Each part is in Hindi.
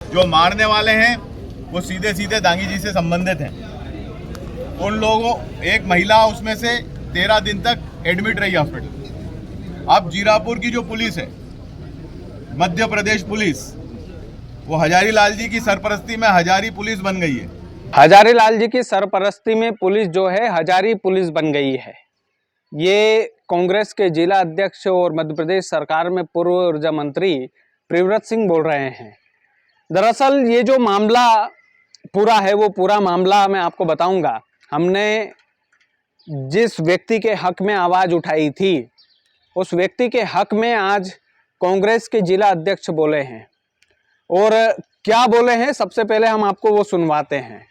जो मारने वाले हैं वो सीधे सीधे दांगी जी से संबंधित हैं। उन लोगों, एक महिला उसमें से 13 दिन तक एडमिट रही हॉस्पिटल। अब जीरापुर की जो पुलिस है, मध्य प्रदेश पुलिस, वो हजारी लाल जी की सरपरस्ती में हजारी पुलिस बन गई है। हजारी लाल जी की सरपरस्ती में पुलिस जो है हजारी पुलिस बन गई है। ये कांग्रेस के जिला अध्यक्ष और मध्य प्रदेश सरकार में पूर्व ऊर्जा मंत्री प्रियव्रत सिंह बोल रहे हैं। दरअसल ये जो मामला पूरा है वो पूरा मामला मैं आपको बताऊंगा। हमने जिस व्यक्ति के हक में आवाज उठाई थी उस व्यक्ति के हक में आज कांग्रेस के जिला अध्यक्ष बोले हैं, और क्या बोले हैं सबसे पहले हम आपको वो सुनवाते हैं।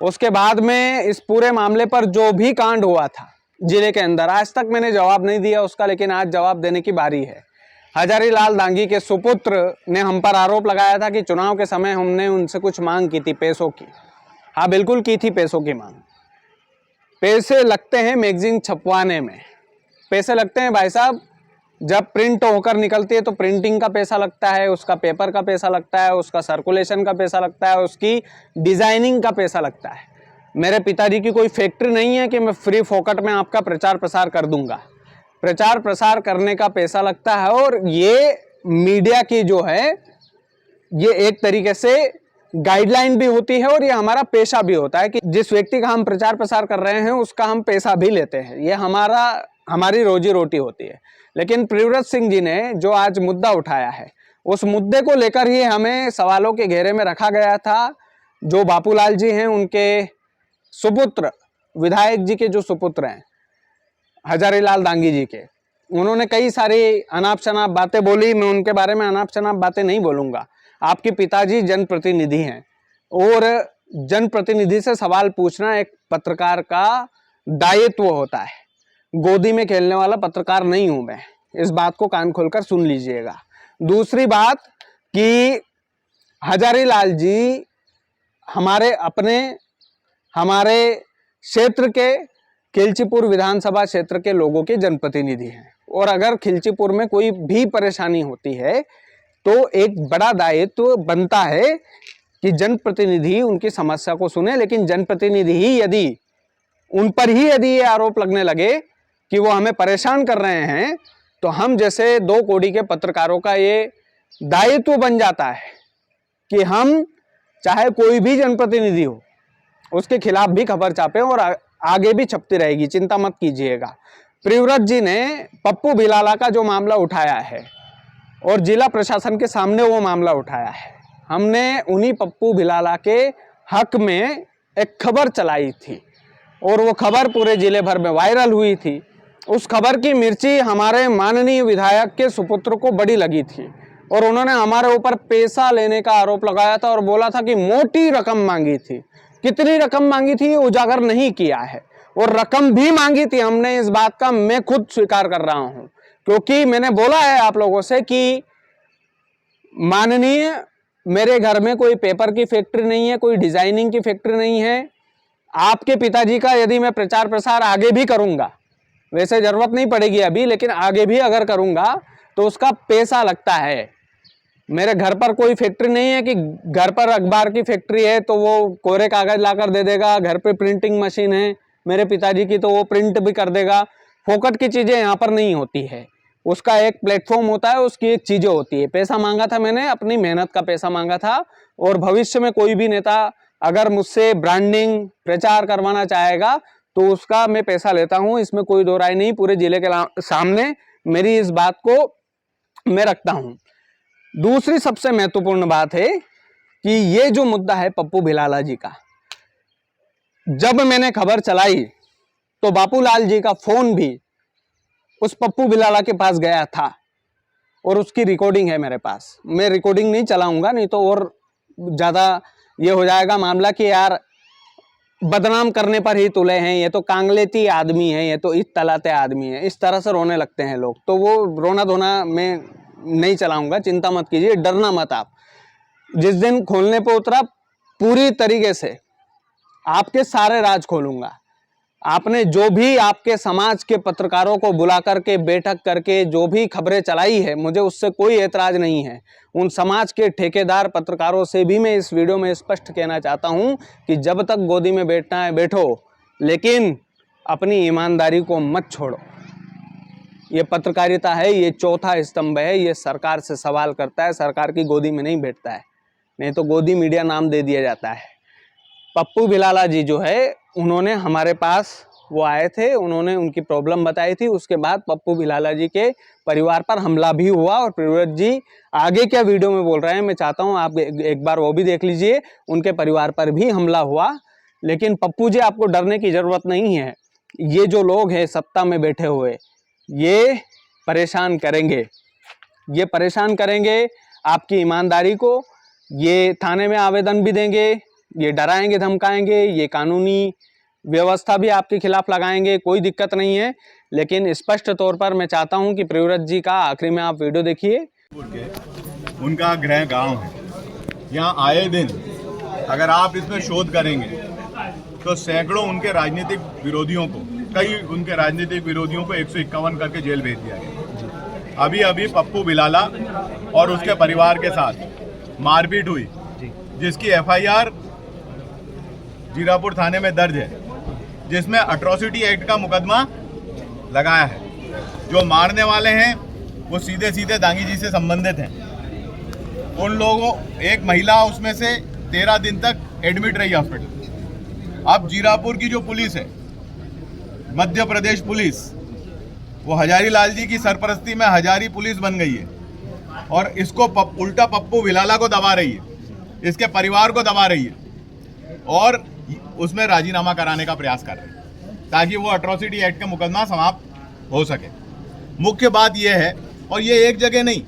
उसके बाद में इस पूरे मामले पर जो भी कांड हुआ था जिले के अंदर, आज तक मैंने जवाब नहीं दिया उसका, लेकिन आज जवाब देने की बारी है। हजारी लाल दांगी के सुपुत्र ने हम पर आरोप लगाया था कि चुनाव के समय हमने उनसे कुछ मांग की थी, पैसों की। हाँ, बिल्कुल की थी पैसों की मांग। पैसे लगते हैं मैगजीन छपवाने में, पैसे लगते हैं भाई साहब। जब प्रिंट होकर निकलती है तो प्रिंटिंग का पैसा लगता है, उसका पेपर का पैसा लगता है, उसका सर्कुलेशन का पैसा लगता है, उसकी डिजाइनिंग का पैसा लगता है। मेरे पिताजी की कोई फैक्ट्री नहीं है कि मैं फ्री फोकट में आपका प्रचार प्रसार कर दूंगा। प्रचार प्रसार करने का पैसा लगता है, और ये मीडिया की जो है ये एक तरीके से गाइडलाइन भी होती है, और ये हमारा पेशा भी होता है कि जिस व्यक्ति का हम प्रचार प्रसार कर रहे हैं उसका हम पैसा भी लेते हैं। ये हमारी रोजी रोटी होती है। लेकिन प्रियव्रत सिंह जी ने जो आज मुद्दा उठाया है, उस मुद्दे को लेकर ही हमें सवालों के घेरे में रखा गया था। जो बापूलाल जी हैं, उनके सुपुत्र, विधायक जी के जो सुपुत्र हैं हजारी लाल दांगी जी के, उन्होंने कई सारी अनाप शनाप बातें बोली। मैं उनके बारे में अनाप शनाप बातें नहीं बोलूंगा। आपके पिताजी जनप्रतिनिधि हैं, और जनप्रतिनिधि से सवाल पूछना एक पत्रकार का दायित्व होता है। गोदी में खेलने वाला पत्रकार नहीं हूं मैं, इस बात को कान खोलकर सुन लीजिएगा। दूसरी बात कि हजारी लाल जी हमारे क्षेत्र के खिलचीपुर विधानसभा क्षेत्र के लोगों के जनप्रतिनिधि हैं, और अगर खिलचीपुर में कोई भी परेशानी होती है तो एक बड़ा दायित्व बनता है कि जनप्रतिनिधि उनकी समस्या को सुने। लेकिन जनप्रतिनिधि ही यदि उन पर ही ये आरोप लगने लगे कि वो हमें परेशान कर रहे हैं, तो हम जैसे 2 कौड़ी के पत्रकारों का ये दायित्व बन जाता है कि हम, चाहे कोई भी जनप्रतिनिधि हो, उसके खिलाफ भी खबर छापें, और आगे भी छपती रहेगी, चिंता मत कीजिएगा। प्रियव्रत जी ने पप्पू भिलाला का जो मामला उठाया है और जिला प्रशासन के सामने वो मामला उठाया है, हमने उन्हीं पप्पू भिलाला के हक में एक खबर चलाई थी, और वो खबर पूरे जिले भर में वायरल हुई थी। उस खबर की मिर्ची हमारे माननीय विधायक के सुपुत्र को बड़ी लगी थी, और उन्होंने हमारे ऊपर पैसा लेने का आरोप लगाया था और बोला था कि मोटी रकम मांगी थी। कितनी रकम मांगी थी उजागर नहीं किया है, और रकम भी मांगी थी हमने, इस बात का मैं खुद स्वीकार कर रहा हूं, क्योंकि मैंने बोला है आप लोगों से कि माननीय, मेरे घर में कोई पेपर की फैक्ट्री नहीं है, कोई डिजाइनिंग की फैक्ट्री नहीं है। आपके पिताजी का यदि मैं प्रचार प्रसार आगे भी करूंगा, वैसे जरूरत नहीं पड़ेगी अभी, लेकिन आगे भी अगर करूंगा तो उसका पैसा लगता है। मेरे घर पर कोई फैक्ट्री नहीं है कि घर पर अखबार की फैक्ट्री है तो वो कोरे कागज लाकर दे देगा। घर पे प्रिंटिंग मशीन है मेरे पिताजी की तो वो प्रिंट भी कर देगा। फोकट की चीजें यहाँ पर नहीं होती है, उसका एक प्लेटफॉर्म होता है, उसकी एक चीजें होती है। पैसा मांगा था मैंने, अपनी मेहनत का पैसा मांगा था, और भविष्य में कोई भी नेता अगर मुझसे ब्रांडिंग प्रचार करवाना चाहेगा तो उसका मैं पैसा लेता हूं, इसमें कोई दो राय नहीं। पूरे जिले के सामने मेरी इस बात को मैं रखता हूं। दूसरी सबसे महत्वपूर्ण बात है कि ये जो मुद्दा है पप्पू भिलाला जी का, जब मैंने खबर चलाई तो बापूलाल जी का फोन भी उस पप्पू भिलाला के पास गया था, और उसकी रिकॉर्डिंग है मेरे पास। मैं रिकॉर्डिंग नहीं चलाऊंगा, नहीं तो और ज्यादा ये हो जाएगा मामला कि यार बदनाम करने पर ही तुले हैं, ये तो कांगलेती आदमी है, ये तो इस तलाते आदमी है, इस तरह से रोने लगते हैं लोग। तो वो रोना धोना मैं नहीं चलाऊंगा, चिंता मत कीजिए, डरना मत आप। जिस दिन खोलने पे उतरा पूरी तरीके से आपके सारे राज खोलूंगा। आपने जो भी आपके समाज के पत्रकारों को बुला करके बैठक करके जो भी खबरें चलाई है, मुझे उससे कोई एतराज नहीं है। उन समाज के ठेकेदार पत्रकारों से भी मैं इस वीडियो में स्पष्ट कहना चाहता हूं कि जब तक गोदी में बैठना है बैठो, लेकिन अपनी ईमानदारी को मत छोड़ो। ये पत्रकारिता है, ये चौथा स्तंभ है, ये सरकार से सवाल करता है, सरकार की गोदी में नहीं बैठता है, नहीं तो गोदी मीडिया नाम दे दिया जाता है। पप्पू भिलाला जी जो है, उन्होंने हमारे पास वो आए थे, उन्होंने उनकी प्रॉब्लम बताई थी। उसके बाद पप्पू भिलाला जी के परिवार पर हमला भी हुआ और प्रियव्रत जी आगे क्या वीडियो में बोल रहे हैं मैं चाहता हूं आप एक बार वो भी देख लीजिए। उनके परिवार पर भी हमला हुआ, लेकिन पप्पू जी आपको डरने की जरूरत नहीं है। ये जो लोग हैं सत्ता में बैठे हुए, ये परेशान करेंगे, ये परेशान करेंगे आपकी ईमानदारी को। ये थाने में आवेदन भी देंगे, ये डराएंगे धमकाएंगे, ये कानूनी व्यवस्था भी आपके खिलाफ लगाएंगे, कोई दिक्कत नहीं है। लेकिन स्पष्ट तौर पर मैं चाहता हूं कि प्रियव्रत जी का आखिरी में आप वीडियो देखिए। उनका गृह गांव है, यहाँ आए दिन अगर आप इसमें शोध करेंगे तो सैकड़ों उनके राजनीतिक विरोधियों को, कई उनके राजनीतिक विरोधियों को 151 करके जेल भेज दिया गया। अभी अभी पप्पू भिलाला और उसके परिवार के साथ मारपीट हुई, जिसकी FIR जीरापुर थाने में दर्ज है, जिसमें अट्रॉसिटी एक्ट का मुकदमा लगाया है। जो मारने वाले हैं वो सीधे सीधे दांगी जी से संबंधित हैं। उन लोगों, एक महिला उसमें से 13 दिन तक एडमिट रही हॉस्पिटल। अब जीरापुर की जो पुलिस है, मध्य प्रदेश पुलिस, वो हजारी लाल जी की सरपरस्ती में हजारी पुलिस बन गई है और इसको उल्टा पप्पू भिलाला को दबा रही है, इसके परिवार को दबा रही है और उसमें राजीनामा कराने का प्रयास कर रही है ताकि वो अट्रॉसिटी एक्ट का मुकदमा समाप्त हो सके। मुख्य बात यह है, और ये एक जगह नहीं,